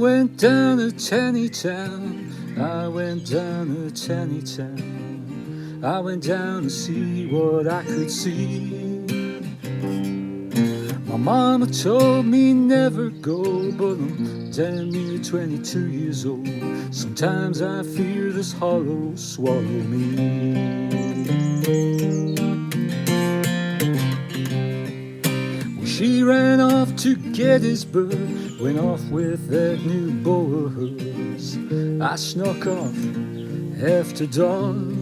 went down to Taneytown. I went down to Taneytown. I went down to see what I could see. My mama told me never go, but I'm damn near 22 years old. Sometimes I fear this hollow swallow me. Well, she ran off to Gettysburg, went off with that new beau of hers. I snuck off after dawn.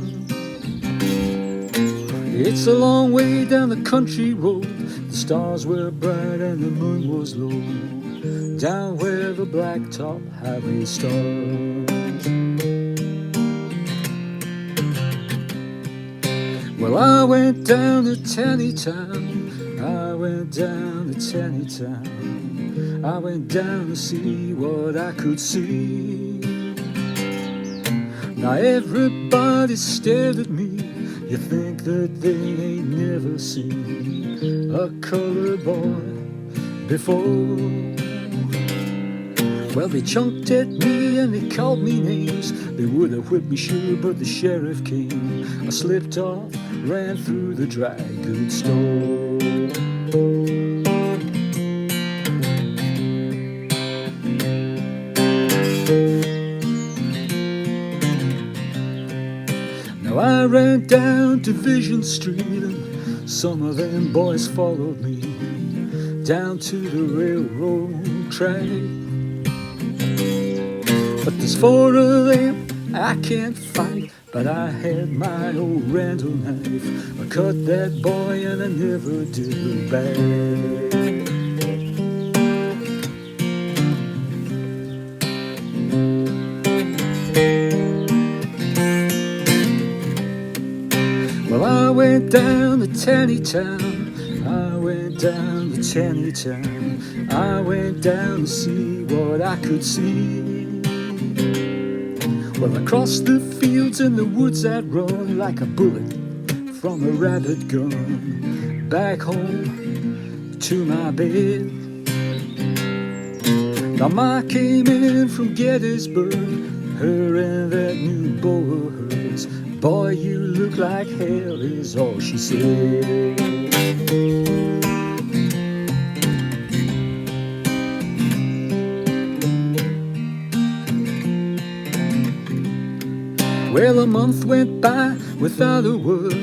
It's a long way down the country road. The stars were bright and the moon was low, down where the blacktop highway starts. Well, I went down to Taneytown. I went down to Taneytown. I went down to see what I could see. Now everybody stared at me. You think that they ain't never seen a colored boy before. Well, they chunked at me and they called me names. They would have whipped me sure, but the sheriff came. I slipped off, ran through the dry goods store. Now I ran down Division Street and some of them boys followed me down to the railroad track. But there's four of them I can't fight, but I had my old Randall knife. I cut that boy and I never did look back. Well, I went down to Taneytown. I went down to Taneytown. I went down to see what I could see. Well, across the fields and the woods I'd run like a bullet from a rabbit gun, back home to my bed. Now Ma came in from Gettysburg, her and that new beau of hers. Boy, you look like hell is all she said. Well, a month went by without a word.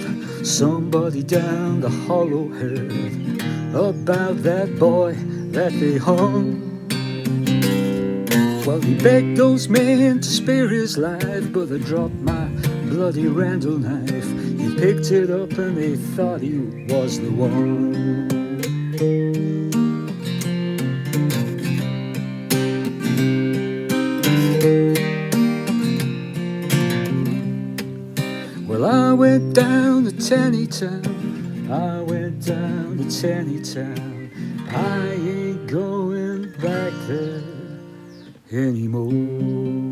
Somebody down the hollow heard about that boy that they hung. Well, he begged those men to spare his life, but I dropped my bloody Randall knife. He picked it up and they thought he was the one. Well, I went down to Taneytown. I went down to Taneytown. I ain't going back there anymore.